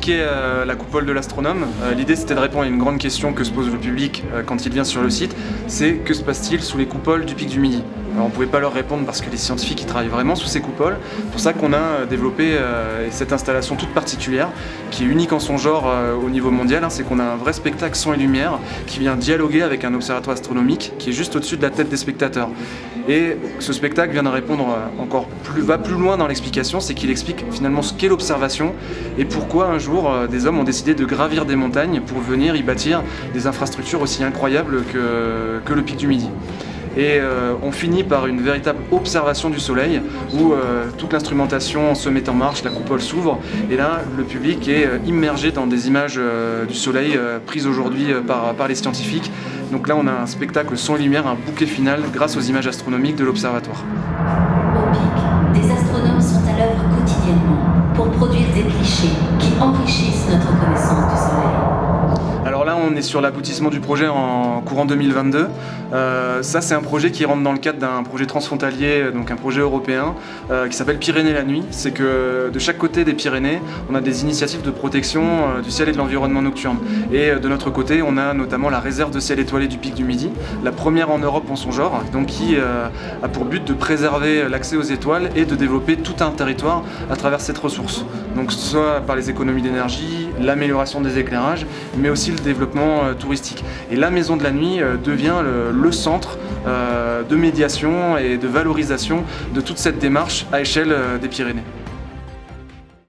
expliqué la coupole de l'astronome. L'idée c'était de répondre à une grande question que se pose le public quand il vient sur le site, c'est que se passe-t-il sous les coupoles du Pic du Midi? Alors, on ne pouvait pas leur répondre parce que les scientifiques ils travaillent vraiment sous ces coupoles. C'est pour ça qu'on a développé cette installation toute particulière qui est unique en son genre au niveau mondial. C'est qu'on a un vrai spectacle son et lumière qui vient dialoguer avec un observatoire astronomique qui est juste au-dessus de la tête des spectateurs. Et ce spectacle vient de répondre va plus loin dans l'explication, c'est qu'il explique finalement ce qu'est l'observation et pourquoi un jour des hommes ont décidé de gravir des montagnes pour venir y bâtir des infrastructures aussi incroyables que le Pic du Midi. Et on finit par une véritable observation du soleil où toute l'instrumentation se met en marche, la coupole s'ouvre et là le public est immergé dans des images du soleil prises aujourd'hui par les scientifiques. Donc là on a un spectacle son et lumière, un bouquet final grâce aux images astronomiques de l'observatoire. Au Pic, des astronomes sont à l'œuvre quotidiennement pour produire des clichés qui enrichissent notre connaissance du soleil. Alors là, on est sur l'aboutissement du projet en courant 2022. Ça, c'est un projet qui rentre dans le cadre d'un projet transfrontalier, donc un projet européen, qui s'appelle Pyrénées la nuit. C'est que de chaque côté des Pyrénées, on a des initiatives de protection du ciel et de l'environnement nocturne. Et de notre côté, on a notamment la réserve de ciel étoilé du Pic du Midi, la première en Europe en son genre, donc qui a pour but de préserver l'accès aux étoiles et de développer tout un territoire à travers cette ressource. Donc soit par les économies d'énergie, l'amélioration des éclairages, mais aussi le développement touristique. Et la Maison de la Nuit devient le centre de médiation et de valorisation de toute cette démarche à échelle des Pyrénées.